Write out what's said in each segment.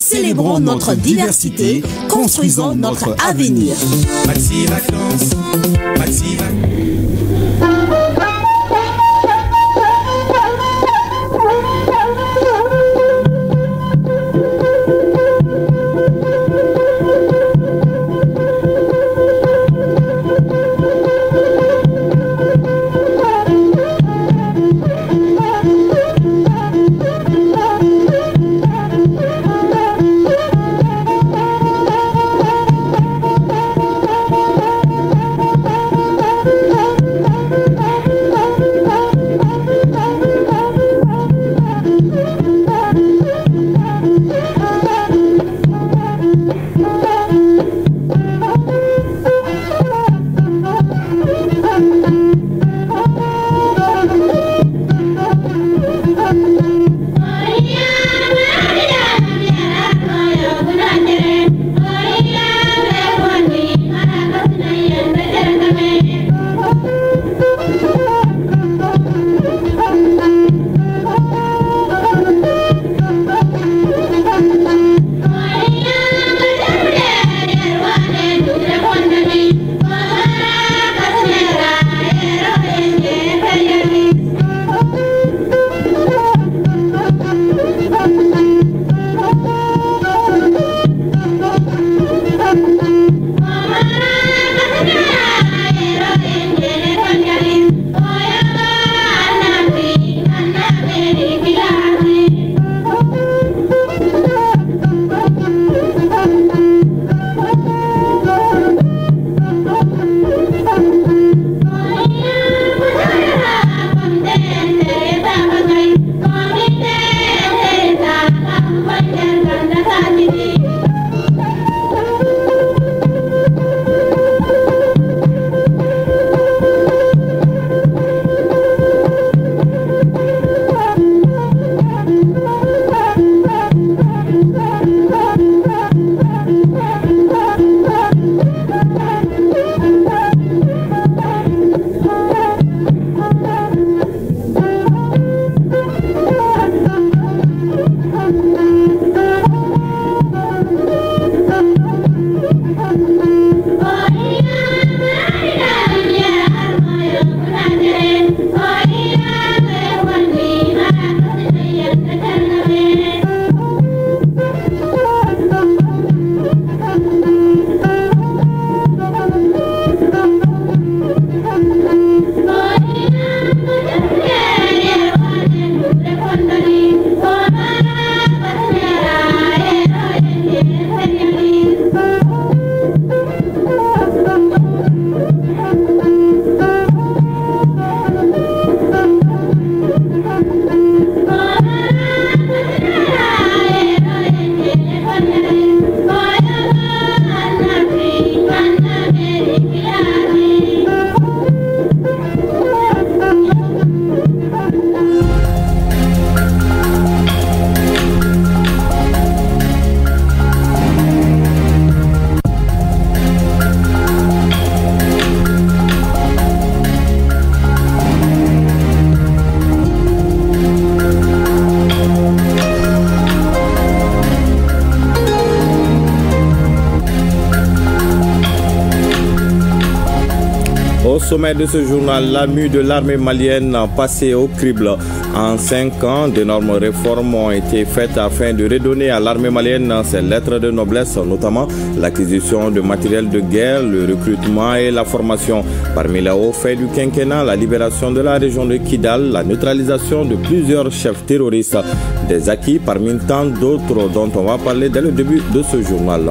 Célébrons notre diversité, construisons notre avenir. Maxi Vacances, Maxi Vacances. Au sommet de ce journal, la mue de l'armée malienne passée au crible. En 5 ans, d'énormes réformes ont été faites afin de redonner à l'armée malienne ses lettres de noblesse, notamment l'acquisition de matériel de guerre, le recrutement et la formation. Parmi les hauts faits du quinquennat, la libération de la région de Kidal, la neutralisation de plusieurs chefs terroristes, des acquis parmi tant d'autres dont on va parler dès le début de ce journal.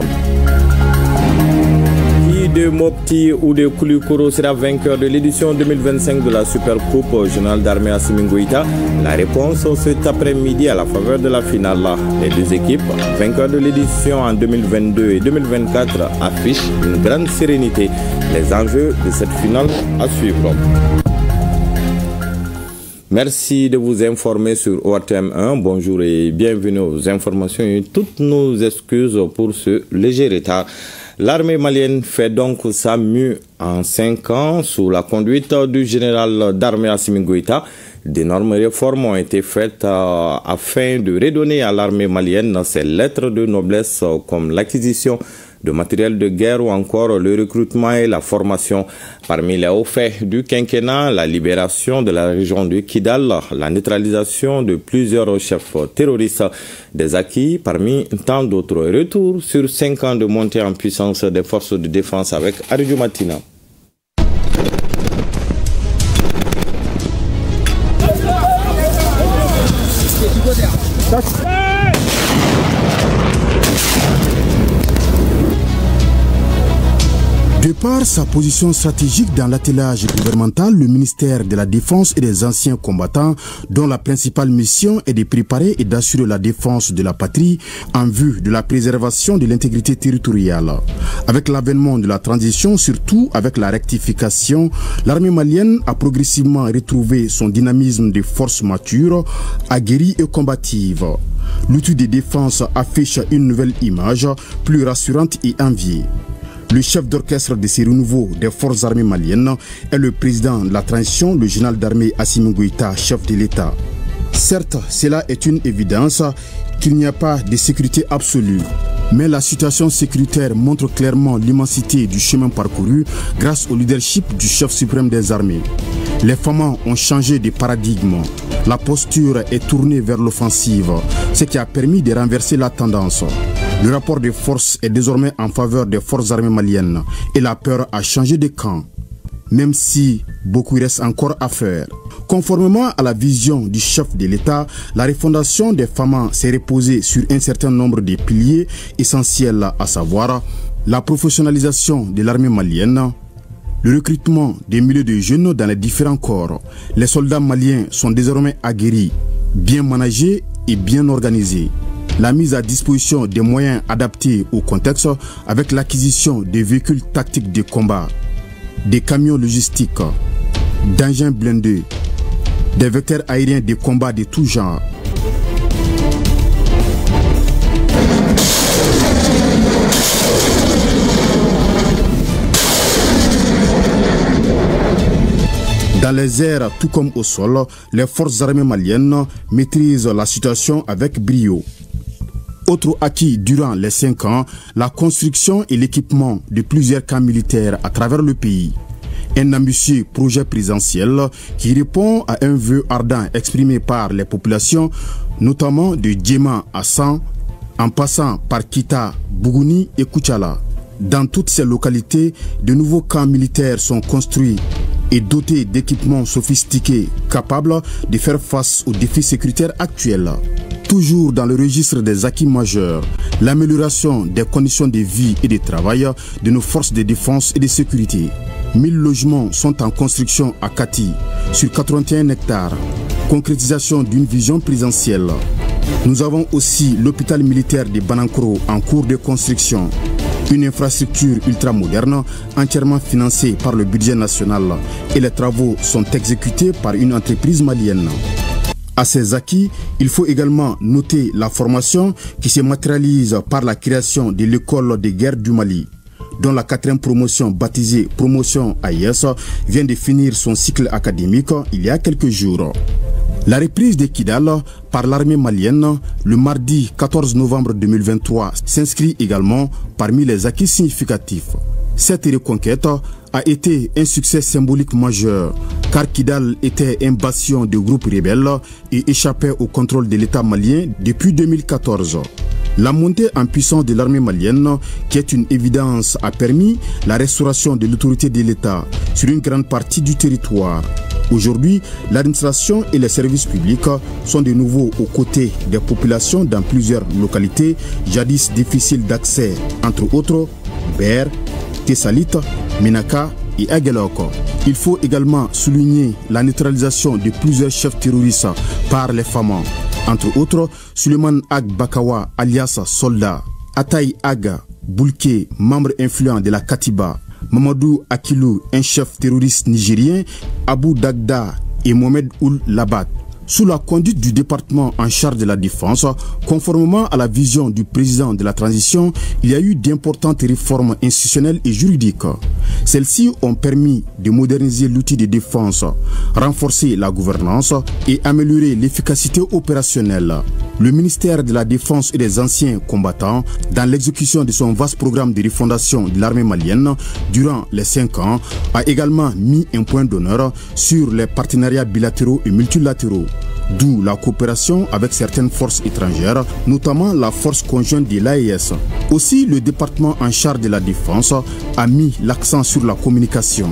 De Mopti ou de Koulikoro sera vainqueur de l'édition 2025 de la Supercoupe Générale d'Armée Assimi Goïta. La réponse cet après-midi à la faveur de la finale. Les deux équipes, vainqueurs de l'édition en 2022 et 2024, affichent une grande sérénité. Les enjeux de cette finale à suivre. Merci de vous informer sur ORTM 1. Bonjour et bienvenue aux informations et toutes nos excuses pour ce léger retard. L'armée malienne fait donc sa mue en 5 ans sous la conduite du général d'armée Assimi Goïta. D'énormes réformes ont été faites afin de redonner à l'armée malienne ses lettres de noblesse comme l'acquisition de matériel de guerre ou encore le recrutement et la formation. Parmi les hauts faits du quinquennat, la libération de la région de Kidal, la neutralisation de plusieurs chefs terroristes, des acquis parmi tant d'autres. Retour sur 5 ans de montée en puissance des forces de défense avec Aridou Matina. De par sa position stratégique dans l'attelage gouvernemental, le ministère de la Défense et des anciens combattants, dont la principale mission est de préparer et d'assurer la défense de la patrie en vue de la préservation de l'intégrité territoriale. Avec l'avènement de la transition, surtout avec la rectification, l'armée malienne a progressivement retrouvé son dynamisme de force mature, aguerrie et combative. L'outil de défense affiche une nouvelle image, plus rassurante et enviée. Le chef d'orchestre de ces renouveaux des forces armées maliennes est le président de la transition, le général d'armée Assimi Goïta, chef de l'État. Certes, cela est une évidence qu'il n'y a pas de sécurité absolue. Mais la situation sécuritaire montre clairement l'immensité du chemin parcouru grâce au leadership du chef suprême des armées. Les Famas ont changé de paradigme. La posture est tournée vers l'offensive, ce qui a permis de renverser la tendance. Le rapport de force est désormais en faveur des forces armées maliennes et la peur a changé de camp, même si beaucoup reste encore à faire. Conformément à la vision du chef de l'État, la refondation des Famas s'est reposée sur un certain nombre de piliers essentiels, à savoir la professionnalisation de l'armée malienne, le recrutement des milliers de jeunes dans les différents corps. Les soldats maliens sont désormais aguerris, bien managés et bien organisés. La mise à disposition des moyens adaptés au contexte avec l'acquisition des véhicules tactiques de combat, des camions logistiques, d'engins blindés, des vecteurs aériens de combat de tout genre. Dans les airs, tout comme au sol, les forces armées maliennes maîtrisent la situation avec brio. Autre acquis durant les 5 ans, la construction et l'équipement de plusieurs camps militaires à travers le pays. Un ambitieux projet présidentiel qui répond à un vœu ardent exprimé par les populations, notamment de Djema à San, en passant par Kita, Bougouni et Koutchala. Dans toutes ces localités, de nouveaux camps militaires sont construits et dotés d'équipements sophistiqués capables de faire face aux défis sécuritaires actuels. Toujours dans le registre des acquis majeurs, l'amélioration des conditions de vie et de travail de nos forces de défense et de sécurité. 1000 logements sont en construction à Kati, sur 81 hectares. Concrétisation d'une vision présidentielle. Nous avons aussi l'hôpital militaire de Banankoro en cours de construction. Une infrastructure ultramoderne entièrement financée par le budget national et les travaux sont exécutés par une entreprise malienne. À ces acquis, il faut également noter la formation qui se matérialise par la création de l'école de guerre du Mali, dont la 4e promotion baptisée Promotion AIS vient de finir son cycle académique il y a quelques jours. La reprise de Kidal par l'armée malienne le mardi 14 novembre 2023 s'inscrit également parmi les acquis significatifs. Cette reconquête a été un succès symbolique majeur car Kidal était un bastion de groupes rebelles et échappait au contrôle de l'État malien depuis 2014. La montée en puissance de l'armée malienne, qui est une évidence, a permis la restauration de l'autorité de l'État sur une grande partie du territoire. Aujourd'hui, l'administration et les services publics sont de nouveau aux côtés des populations dans plusieurs localités jadis difficiles d'accès, entre autres Ber, Tessalit, Menaka et Agueloko. Il faut également souligner la neutralisation de plusieurs chefs terroristes par les Famas, entre autres Suleiman Ag Bakawa alias Soldat, Ataï Aga Boulke, membre influent de la Katiba, Mamadou Akilou, un chef terroriste nigérien, Abou Dagda et Mohamed Oul Labat, Sous la conduite du département en charge de la défense, conformément à la vision du président de la transition, il y a eu d'importantes réformes institutionnelles et juridiques. Celles-ci ont permis de moderniser l'outil de défense, renforcer la gouvernance et améliorer l'efficacité opérationnelle. Le ministère de la Défense et des anciens combattants, dans l'exécution de son vaste programme de refondation de l'armée malienne durant les 5 ans, a également mis un point d'honneur sur les partenariats bilatéraux et multilatéraux, d'où la coopération avec certaines forces étrangères, notamment la force conjointe de l'AES. Aussi, le département en charge de la défense a mis l'accent sur la communication.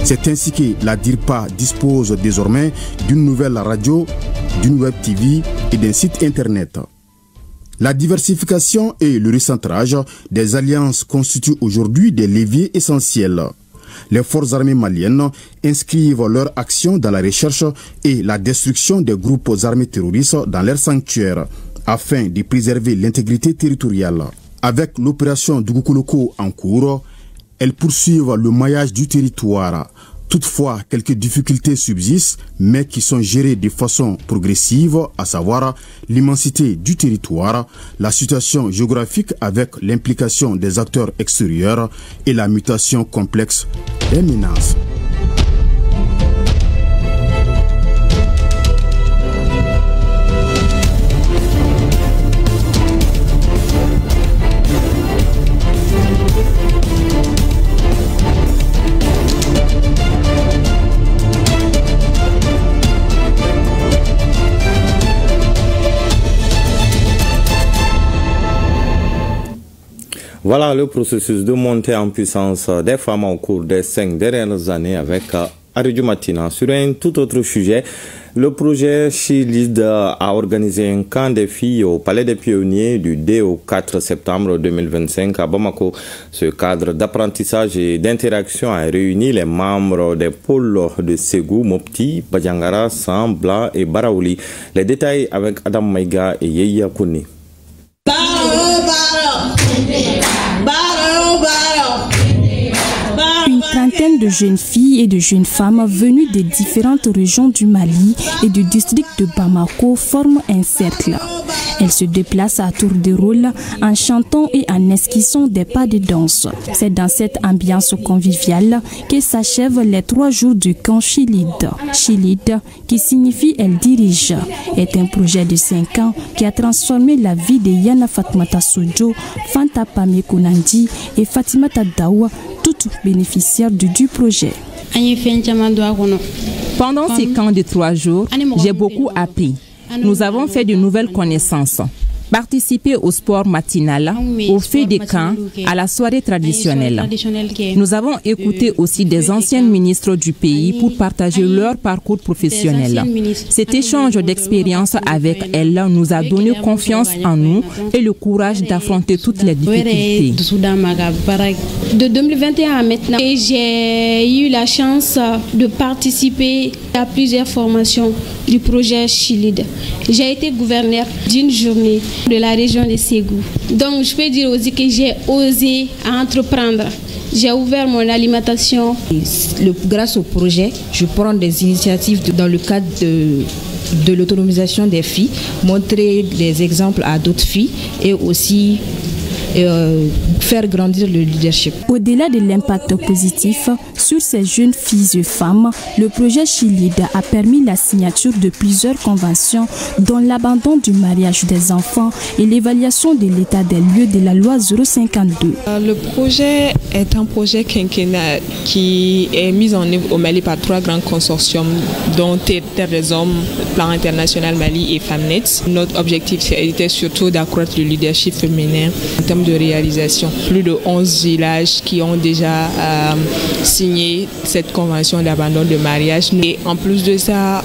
C'est ainsi que la DIRPA dispose désormais d'une nouvelle radio, d'une web TV et d'un site internet. La diversification et le recentrage des alliances constituent aujourd'hui des leviers essentiels. Les forces armées maliennes inscrivent leur action dans la recherche et la destruction des groupes armés terroristes dans leurs sanctuaires afin de préserver l'intégrité territoriale. Avec l'opération Dugukoloko en cours, elles poursuivent le maillage du territoire. Toutefois, quelques difficultés subsistent, mais qui sont gérées de façon progressive, à savoir l'immensité du territoire, la situation géographique avec l'implication des acteurs extérieurs et la mutation complexe des menaces. Voilà le processus de montée en puissance des femmes au cours des 5 dernières années avec Aridju Matina. Sur un tout autre sujet, le projet Chilid a organisé un camp des filles au Palais des Pionniers du 2 au 4 septembre 2025 à Bamako. Ce cadre d'apprentissage et d'interaction a réuni les membres des pôles de Ségou, Mopti, Badjangara, Sambla et Baraouli. Les détails avec Adam Maïga et Yeya Kouni. Une trentaine de jeunes filles et de jeunes femmes venues des différentes régions du Mali et du district de Bamako forment un cercle. Elles se déplacent à tour de rôle en chantant et en esquissant des pas de danse. C'est dans cette ambiance conviviale que s'achèvent les 3 jours du camp Chilid. Chilid, qui signifie elle dirige, est un projet de 5 ans qui a transformé la vie de Yana Fatmata Sojo, Fanta Pame Konandi et Fatimata Dawa, toutes bénéficiaires du projet. Pendant ces camps de 3 jours, j'ai beaucoup appris. Nous avons fait de nouvelles connaissances. Participer au sport matinal, au fait des camps, à la soirée traditionnelle. Nous avons écouté aussi des anciens ministres du pays pour partager leur parcours professionnel. Cet échange d'expérience avec elles nous a donné confiance en nous et le courage d'affronter toutes les difficultés. De 2021 à maintenant, j'ai eu la chance de participer à plusieurs formations du projet Chilid. J'ai été gouverneur d'une journée de la région de Ségou. Donc je peux dire aussi que j'ai osé entreprendre. J'ai ouvert mon alimentation. Grâce au projet, je prends des initiatives dans le cadre de l'autonomisation des filles, montrer des exemples à d'autres filles et aussi faire grandir le leadership. Au-delà de l'impact positif sur ces jeunes filles et femmes, le projet Chilid a permis la signature de plusieurs conventions, dont l'abandon du mariage des enfants et l'évaluation de l'état des lieux de la loi 052. Le projet est un projet quinquennal qui est mis en œuvre au Mali par 3 grands consortiums, dont Terre des Hommes, Plan International Mali et Femnet. Notre objectif était surtout d'accroître le leadership féminin en termes de réalisation. Plus de 11 villages qui ont déjà signé cette convention d'abandon de mariage. Et en plus de ça,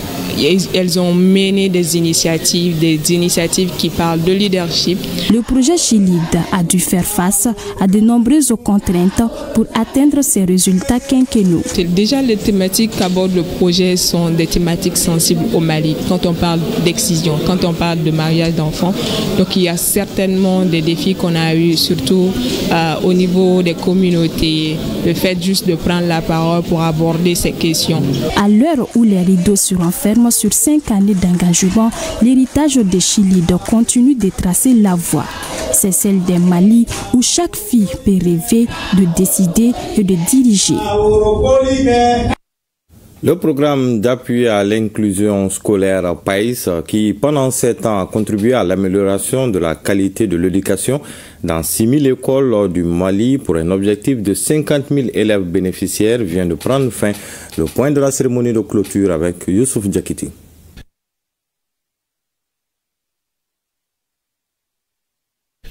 elles ont mené des initiatives qui parlent de leadership. Le projet Chilid a dû faire face à de nombreuses contraintes pour atteindre ces résultats quinquennaux. Déjà, les thématiques qu'aborde le projet sont des thématiques sensibles au Mali. Quand on parle d'excision, quand on parle de mariage d'enfants, donc il y a certainement des défis qu'on a eu, surtout au niveau des communautés, le fait juste de prendre la parole pour aborder ces questions. À l'heure où les rideaux se renferment terme sur 5 années d'engagement, l'héritage des Chilides continue de tracer la voie. C'est celle des Mali où chaque fille peut rêver de décider et de diriger. Le programme d'appui à l'inclusion scolaire PAIS, qui pendant 7 ans a contribué à l'amélioration de la qualité de l'éducation dans 6 000 écoles du Mali pour un objectif de 50 000 élèves bénéficiaires, vient de prendre fin. Le point de la cérémonie de clôture avec Youssouf Diakiti.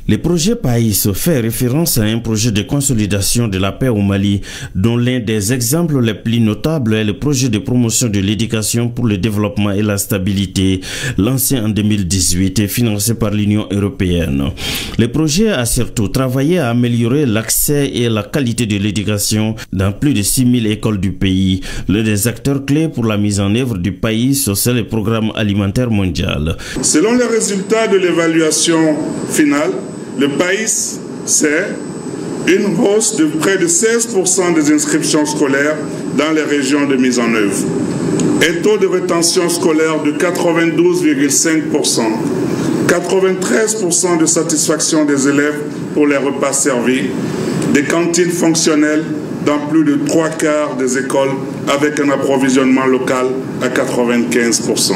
Le projet PAIS fait référence à un projet de consolidation de la paix au Mali, dont l'un des exemples les plus notables est le projet de promotion de l'éducation pour le développement et la stabilité, lancé en 2018 et financé par l'Union européenne. Le projet a surtout travaillé à améliorer l'accès et la qualité de l'éducation dans plus de 6 000 écoles du pays. L'un des acteurs clés pour la mise en œuvre du PAIS, c'est le Programme alimentaire mondial. Selon les résultats de l'évaluation finale, le PAIS, c'est une hausse de près de 16% des inscriptions scolaires dans les régions de mise en œuvre. Un taux de rétention scolaire de 92,5%, 93% de satisfaction des élèves pour les repas servis, des cantines fonctionnelles dans plus de 3/4 des écoles avec un approvisionnement local à 95%.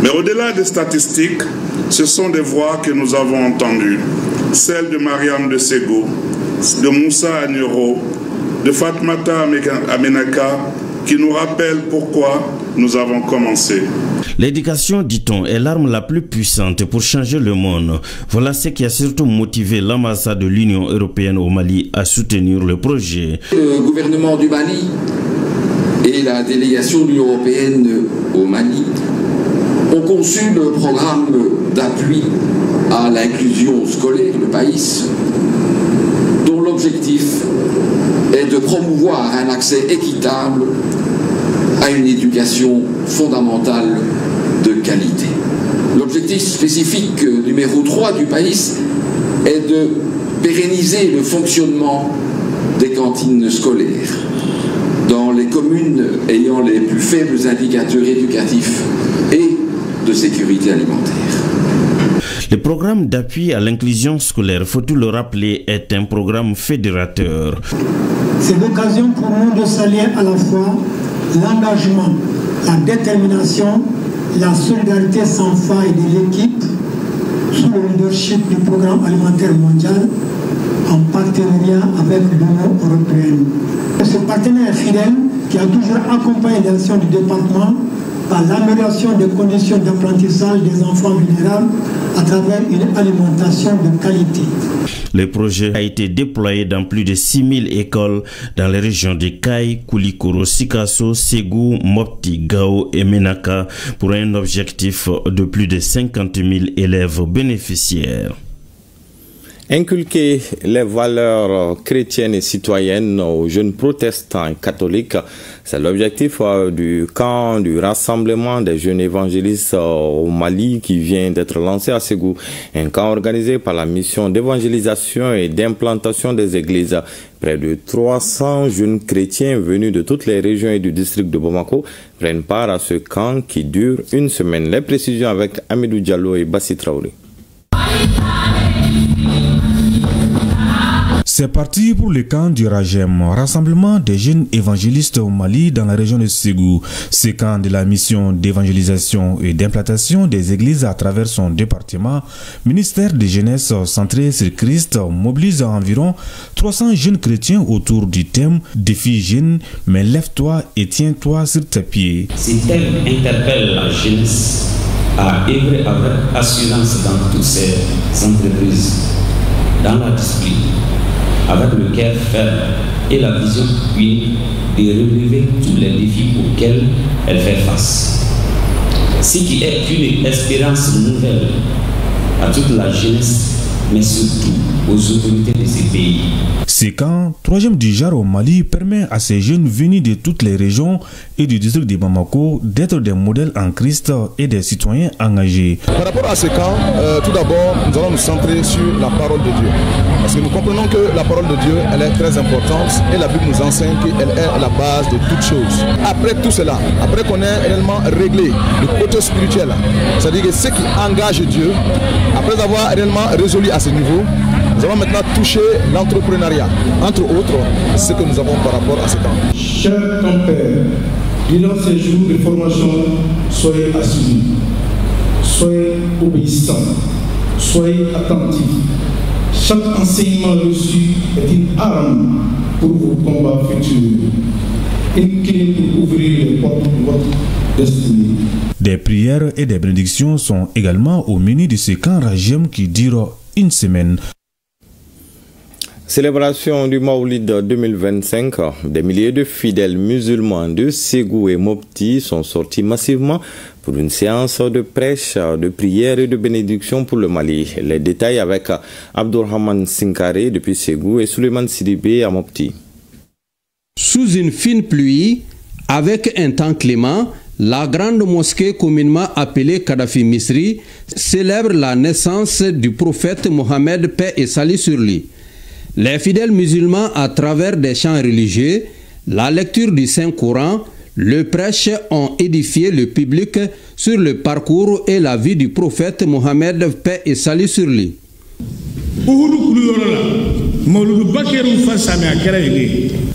Mais au-delà des statistiques, ce sont des voix que nous avons entendues. Celles de Mariam de Ségou, de Moussa Agnero, de Fatmata Amenaka, qui nous rappellent pourquoi nous avons commencé. L'éducation, dit-on, est l'arme la plus puissante pour changer le monde. Voilà ce qui a surtout motivé l'ambassade de l'Union européenne au Mali à soutenir le projet. Le gouvernement du Mali et la délégation de l'Union européenne au Mali ont conçu le programme d'appui à l'inclusion scolaire, le PAIS, dont l'objectif est de promouvoir un accès équitable à une éducation fondamentale de qualité. L'objectif spécifique numéro 3 du PAIS est de pérenniser le fonctionnement des cantines scolaires dans les communes ayant les plus faibles indicateurs éducatifs et de sécurité alimentaire. Le programme d'appui à l'inclusion scolaire, faut-il le rappeler, est un programme fédérateur. C'est l'occasion pour nous de saluer à la fois l'engagement, la détermination, la solidarité sans faille de l'équipe sous le leadership du Programme alimentaire mondial en partenariat avec l'Union européenne. Ce partenaire fidèle qui a toujours accompagné l'action du département par l'amélioration des conditions d'apprentissage des enfants vulnérables à travers une alimentation de qualité. Le projet a été déployé dans plus de 6 000 écoles dans les régions de Kay, Koulikoro, Sikasso, Ségou, Mopti, Gao et Menaka pour un objectif de plus de 50 000 élèves bénéficiaires. Inculquer les valeurs chrétiennes et citoyennes aux jeunes protestants et catholiques, c'est l'objectif du camp du rassemblement des jeunes évangélistes au Mali qui vient d'être lancé à Ségou. Un camp organisé par la mission d'évangélisation et d'implantation des églises. Près de 300 jeunes chrétiens venus de toutes les régions et du district de Bamako prennent part à ce camp qui dure une semaine. Les précisions avec Amidou Diallo et Bassi Traoré. C'est parti pour le camp du Rajem, rassemblement des jeunes évangélistes au Mali dans la région de Ségou. Ce camp de la mission d'évangélisation et d'implantation des églises à travers son département, ministère de jeunesse centré sur Christ, mobilise environ 300 jeunes chrétiens autour du thème « Défi jeune, mais lève-toi et tiens-toi sur tes pieds ». Ce thème interpelle la jeunesse à œuvrer avec assurance dans toutes ces entreprises, dans la discipline, avec le cœur ferme et la vision unique de relever tous les défis auxquels elle fait face. Ce qui est une espérance nouvelle à toute la jeunesse mais surtout aux autorités de ces pays. Ce camp, troisième du genre au Mali, permet à ces jeunes venus de toutes les régions et du district de Bamako d'être des modèles en Christ et des citoyens engagés. Par rapport à ce camp, tout d'abord, nous allons nous centrer sur la parole de Dieu. Parce que nous comprenons que la parole de Dieu, elle est très importante et la Bible nous enseigne qu'elle est la base de toutes choses. Après tout cela, après qu'on ait réellement réglé le côté spirituel, c'est-à-dire que ce qui engage Dieu, après avoir réellement résolu à ce niveau, nous allons maintenant toucher l'entrepreneuriat, entre autres, ce que nous avons par rapport à ce camp. Chers campeurs, durant ces jours de formation, soyez assidus, soyez obéissants, soyez attentifs. Chaque enseignement reçu est une arme pour vos combats futurs, une clé pour ouvrir les portes de votre destinée. Des prières et des bénédictions sont également au menu de ce camp Rajem qui dure une semaine. Célébration du Maoulid 2025, des milliers de fidèles musulmans de Ségou et Mopti sont sortis massivement pour une séance de prêche, de prière et de bénédiction pour le Mali. Les détails avec Abdourahmane Sinkare depuis Ségou et Souleymane Sidibé à Mopti. Sous une fine pluie, avec un temps clément, la grande mosquée communément appelée Kadhafi Misri célèbre la naissance du prophète Mohammed, paix et salut sur lui. Les fidèles musulmans, à travers des chants religieux, la lecture du Saint-Coran, le prêche, ont édifié le public sur le parcours et la vie du prophète Mohammed, paix et salut sur lui.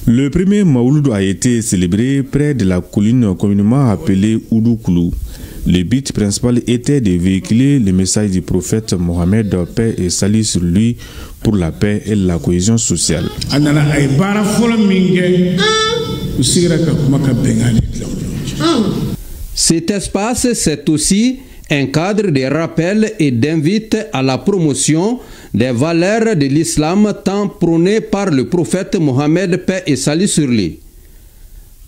Le premier Maouloud a été célébré près de la colline communément appelée Oudouklu. Le but principal était de véhiculer le message du prophète Mohammed, paix et salut sur lui, pour la paix et la cohésion sociale. Cet espace, c'est aussi un cadre de rappel et d'invite à la promotion des valeurs de l'islam tant prônées par le prophète Mohammed, paix et salut sur lui.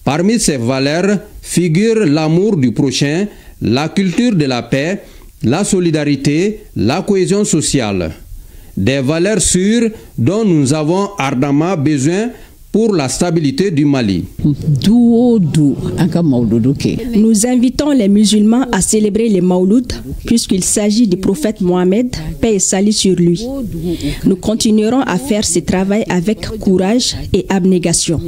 Parmi ces valeurs figurent l'amour du prochain, la culture de la paix, la solidarité, la cohésion sociale. Des valeurs sûres dont nous avons ardemment besoin pour la stabilité du Mali. Nous invitons les musulmans à célébrer les Maoulouds puisqu'il s'agit du prophète Mohammed, paix et salut sur lui. Nous continuerons à faire ce travail avec courage et abnégation.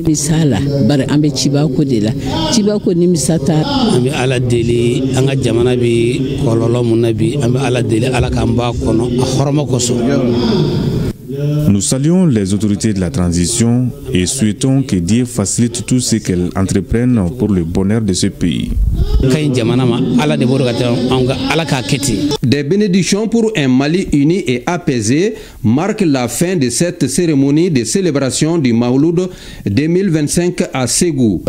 Nous saluons les autorités de la transition et souhaitons que Dieu facilite tout ce qu'elles entreprennent pour le bonheur de ce pays. Des bénédictions pour un Mali uni et apaisé marquent la fin de cette cérémonie de célébration du Maouloud 2025 à Ségou.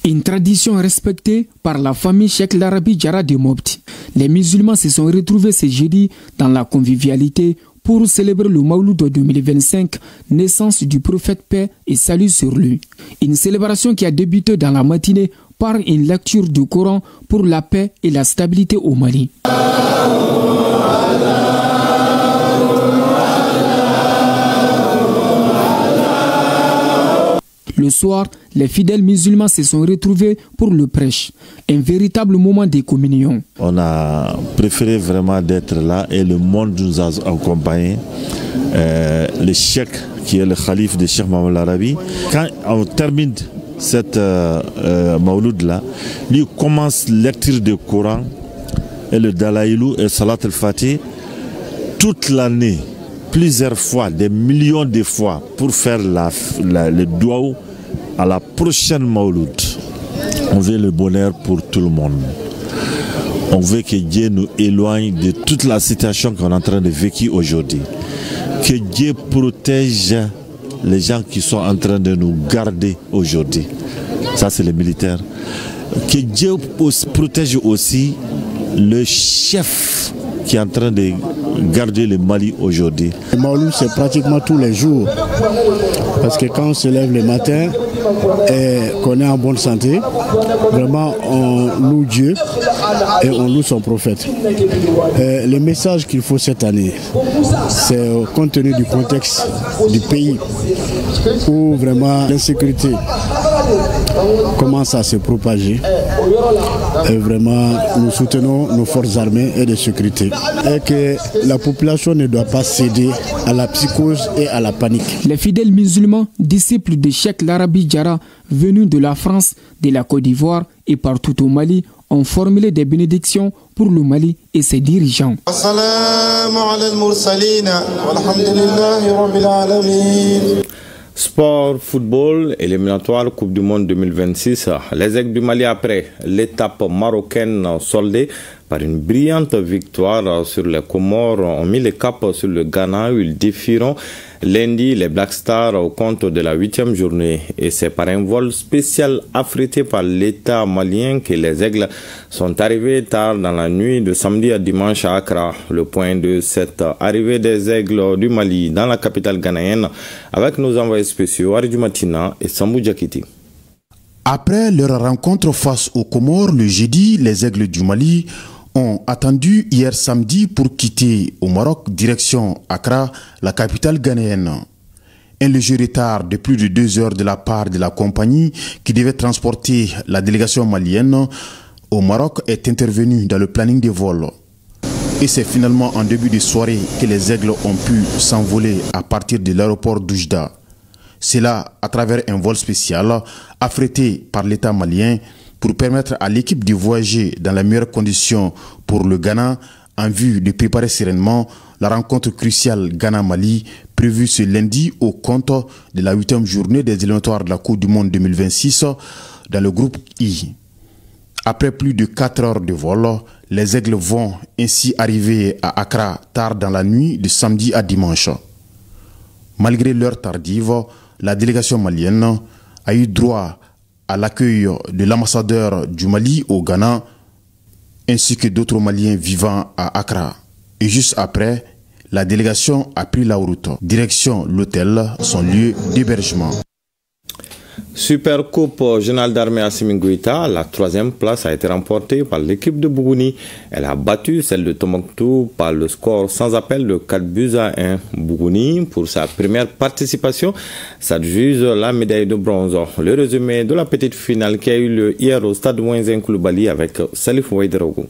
Une tradition respectée par la famille Cheikh Larabi Diarra de Mopti. Les musulmans se sont retrouvés ce jeudi dans la convivialité pour célébrer le Maouloud 2025, naissance du prophète paix et salut sur lui. Une célébration qui a débuté dans la matinée par une lecture du Coran pour la paix et la stabilité au Mali. Le soir, les fidèles musulmans se sont retrouvés pour le prêche, un véritable moment de communion. On a préféré vraiment d'être là et le monde nous a accompagnés. Le cheikh, qui est le calife de Cheikh Mohamed Larabi, quand on termine cette Maouloud-là, lui commence lecture du Coran et le Dalaïlou et Salat al-Fatih toute l'année, plusieurs fois, des millions de fois, pour faire le doua à la prochaine Maouloud. On veut le bonheur pour tout le monde. On veut que Dieu nous éloigne de toute la situation qu'on est en train de vivre aujourd'hui. Que Dieu protège les gens qui sont en train de nous garder aujourd'hui. Ça, c'est les militaires. Que Dieu protège aussi le chef qui est en train de garder le Mali aujourd'hui? Le Mawlud, c'est pratiquement tous les jours. Parce que quand on se lève le matin et qu'on est en bonne santé, vraiment on loue Dieu et on loue son prophète. Le message qu'il faut cette année, c'est compte tenu du contexte du pays où vraiment l'insécurité commence à se propager. Et vraiment, nous soutenons nos forces armées et de sécurité. Et que la population ne doit pas céder à la psychose et à la panique. Les fidèles musulmans, disciples de Cheikh Larabi Diarra, venus de la France, de la Côte d'Ivoire et partout au Mali, ont formulé des bénédictions pour le Mali et ses dirigeants. Sport, football, éliminatoire Coupe du Monde 2026. Les Aigles du Mali après l'étape marocaine soldée par une brillante victoire sur les Comores ont mis le cap sur le Ghana où ils défieront lundi les Black Stars au compte de la 8e journée. Et c'est par un vol spécial affrété par l'État malien que les Aigles sont arrivés tard dans la nuit de samedi à dimanche à Accra. Le point de cette arrivée des Aigles du Mali dans la capitale ghanéenne avec nos envoyés spéciaux Aridou Matina et Sambou Diakiti. Après leur rencontre face aux Comores le jeudi, les Aigles du Mali ont attendu hier samedi pour quitter au Maroc direction Accra, la capitale ghanéenne. Un léger retard de plus de 2 heures de la part de la compagnie qui devait transporter la délégation malienne au Maroc est intervenu dans le planning des vols. Et c'est finalement en début de soirée que les Aigles ont pu s'envoler à partir de l'aéroport d'Oujda. C'est là à travers un vol spécial affrété par l'État malien pour permettre à l'équipe de voyager dans les meilleures conditions pour le Ghana en vue de préparer sereinement la rencontre cruciale Ghana-Mali prévue ce lundi au compte de la 8e journée des éliminatoires de la Coupe du Monde 2026 dans le groupe I. Après plus de 4 heures de vol, les Aigles vont ainsi arriver à Accra tard dans la nuit de samedi à dimanche. Malgré l'heure tardive, la délégation malienne a eu droit à l'accueil de l'ambassadeur du Mali au Ghana ainsi que d'autres Maliens vivant à Accra. Et juste après, la délégation a pris la route, direction l'hôtel, son lieu d'hébergement. Super Coupe Générale d'Armée Assimi Goïta, la 3e place a été remportée par l'équipe de Bougouni. Elle a battu celle de Tombouctou par le score sans appel de 4-1. Bougouni, pour sa première participation, s'adjuge la médaille de bronze. Le résumé de la petite finale qui a eu lieu hier au stade Ouenzen Koulibaly avec Salif Ouaïdrogo.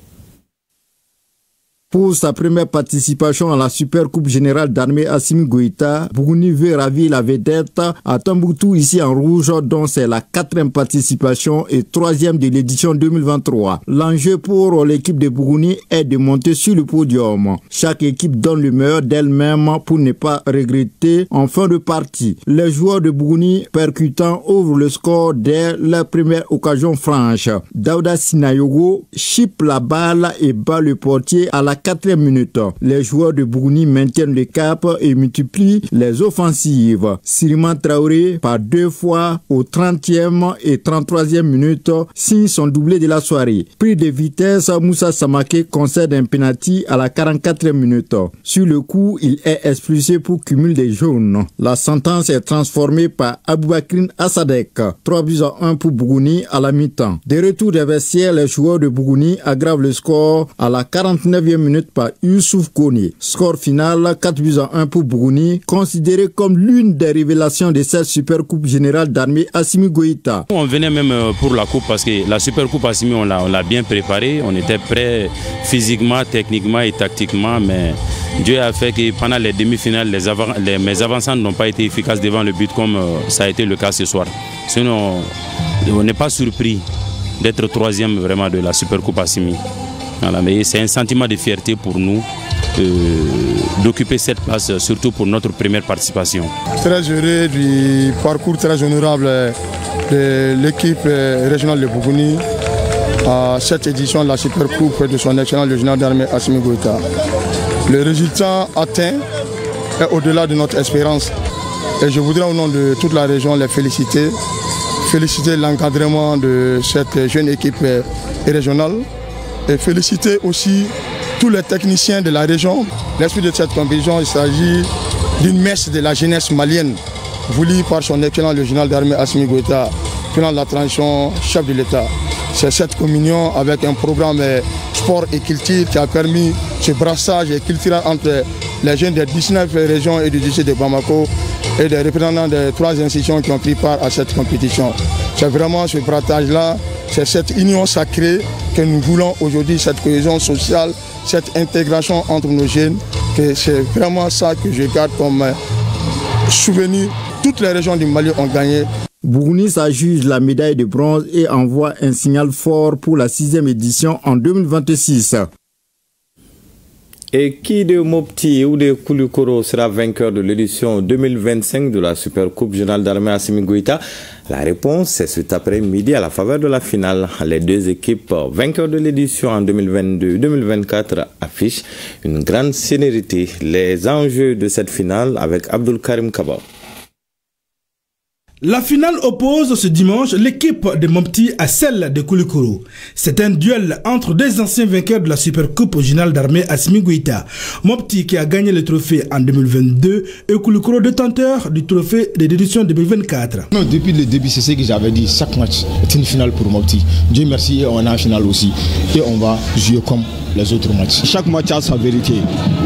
Pour sa première participation à la Super Coupe Générale d'Armée Assimi Goïta, Bougouni veut ravir la vedette à Tombouctou ici en rouge, dont c'est la 4e participation et 3e de l'édition 2023. L'enjeu pour l'équipe de Bougouni est de monter sur le podium. Chaque équipe donne le meilleur d'elle-même pour ne pas regretter en fin de partie. Les joueurs de Bougouni percutant ouvrent le score dès la première occasion franche. Daouda Sinayogo chipe la balle et bat le portier à la 4e minute. Les joueurs de Bougouni maintiennent le cap et multiplient les offensives. Siriman Traoré, par 2 fois au 30e et 33e minute, signe son doublé de la soirée. Pris de vitesse, Moussa Samake concède un penalty à la 44e minute. Sur le coup, il est expulsé pour cumul des jaunes. La sentence est transformée par Aboubakrine Assadek. 3-1 pour Bougouni à la mi-temps. De retour des vestiaires, les joueurs de Bougouni aggravent le score à la 49e minute par Youssouf Kone. Score final 4-1 pour Bougouni, considéré comme l'une des révélations de cette Super Coupe Générale d'Armée Assimi Goïta. On venait même pour la coupe parce que la Super Coupe Assimi on l'a bien préparée, on était prêts physiquement, techniquement et tactiquement, mais Dieu a fait que pendant les demi-finales, mes avançants n'ont pas été efficaces devant le but comme ça a été le cas ce soir. Sinon, on n'est pas surpris d'être 3e vraiment de la Super Coupe Assimi. Voilà, mais c'est un sentiment de fierté pour nous d'occuper cette place, surtout pour notre première participation. Très heureux du parcours très honorable de l'équipe régionale de Bougouni à cette édition de la Super Coupe de son excellence le général d'armée Assimi Goïta. Le résultat atteint est au-delà de notre espérance et je voudrais au nom de toute la région les féliciter l'encadrement de cette jeune équipe régionale et féliciter aussi tous les techniciens de la région L'esprit de cette compétition, il s'agit d'une messe de la jeunesse malienne, voulue par son excellent le général d'armée Assimi Goïta, pendant la transition chef de l'État. C'est cette communion avec un programme sport et culture qui a permis ce brassage culturel entre les jeunes des 19 régions et du district de Bamako et des représentants des 3 institutions qui ont pris part à cette compétition. C'est vraiment ce brassage-là, c'est cette union sacrée que nous voulons aujourd'hui, cette cohésion sociale, cette intégration entre nos jeunes, que c'est vraiment ça que je garde comme souvenir. Toutes les régions du Mali ont gagné. Bougouni s'adjuge la médaille de bronze et envoie un signal fort pour la 6e édition en 2026. Et qui de Mopti ou de Koulikoro sera vainqueur de l'édition 2025 de la Super Coupe Générale d'Armée Assimi Goïta? La réponse est cet après-midi à la faveur de la finale. Les 2 équipes vainqueurs de l'édition en 2022-2024 affichent une grande sénérité. Les enjeux de cette finale avec Abdul Karim Kaba. La finale oppose ce dimanche l'équipe de Mopti à celle de Koulikoro. C'est un duel entre 2 anciens vainqueurs de la Supercoupe Générale d'Armée Assimi Goïta. Mopti qui a gagné le trophée en 2022 et Koulikoro détenteur du trophée de l'édition 2024. Non, depuis le début, c'est ce que j'avais dit. Chaque match est une finale pour Mopti. Dieu merci, on a une finale aussi. Et on va jouer comme les autres matchs. Chaque match a sa vérité.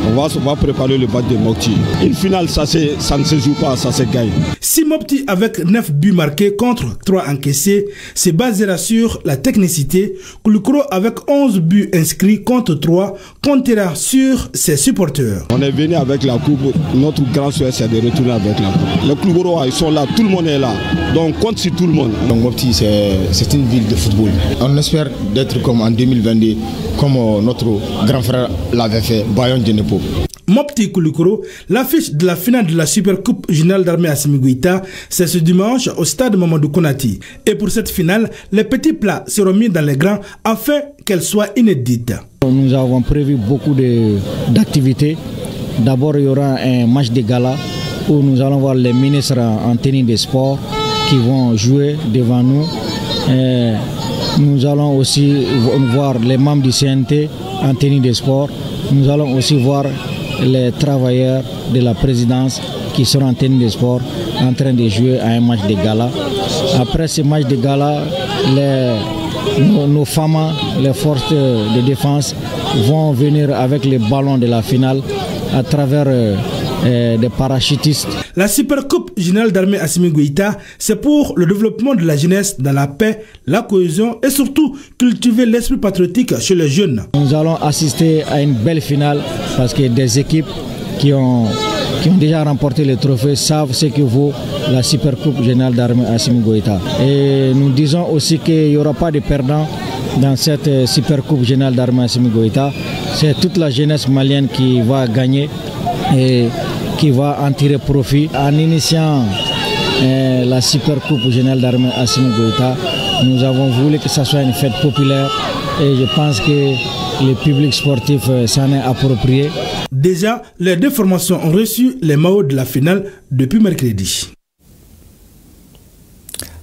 On va préparer le match de Mopti. Une finale, ça ne se joue pas, ça se gagne. Si Mopti avec 9 buts marqués contre 3 encaissés se basera sur la technicité, Koulikoro avec 11 buts inscrits contre 3 comptera sur ses supporters. On est venu avec la coupe, notre grand souhait c'est de retourner avec la coupe. Les Koulikoro ils sont là, tout le monde est là, donc on compte sur tout le monde. Donc Mopti c'est une ville de football. On espère d'être comme en 2022, comme notre grand frère l'avait fait, Bayon Djenepo. Mopti Koulikoro, l'affiche de la finale de la Super Coupe Générale d'Armée Assimi Goïta, c'est ce dimanche au stade Mamadou Konati. Et pour cette finale, les petits plats seront mis dans les grands afin qu'elle soit inédite. Nous avons prévu beaucoup d'activités. D'abord, il y aura un match de gala où nous allons voir les ministres en tenue de sport qui vont jouer devant nous. Et nous allons aussi voir les membres du CNT en tenue de sport. Nous allons aussi voir les travailleurs de la présidence qui seront en tenue de sport en train de jouer à un match de gala. Après ce match de gala, nos femmes, les forces de défense vont venir avec les ballons de la finale à travers des parachutistes. La Supercoupe Générale d'Armée Assimi Goïta, c'est pour le développement de la jeunesse dans la paix, la cohésion et surtout cultiver l'esprit patriotique chez les jeunes. Nous allons assister à une belle finale parce que des équipes qui ont déjà remporté le trophée savent ce que vaut la Supercoupe Générale d'Armée Assimi Goïta. Et nous disons aussi qu'il n'y aura pas de perdants dans cette Supercoupe Générale d'Armée Assimi Goïta. C'est toute la jeunesse malienne qui va gagner et qui va en tirer profit. En initiant la Supercoupe Générale d'Armée Assimi Goïta, nous avons voulu que ça soit une fête populaire et je pense que le public sportif s'en est approprié. Déjà, les 2 formations ont reçu les maillots de la finale depuis mercredi.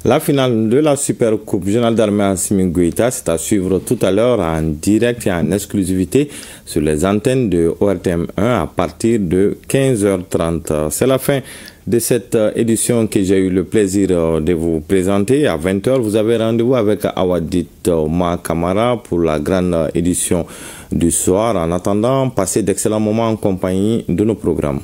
La finale de la Super Coupe Générale d'Armée Assimi Goïta, c'est à suivre tout à l'heure en direct et en exclusivité sur les antennes de ORTM 1 à partir de 15h30. C'est la fin de cette édition que j'ai eu le plaisir de vous présenter. À 20h, vous avez rendez-vous avec Awadit Ma Kamara pour la grande édition du soir. En attendant, passez d'excellents moments en compagnie de nos programmes.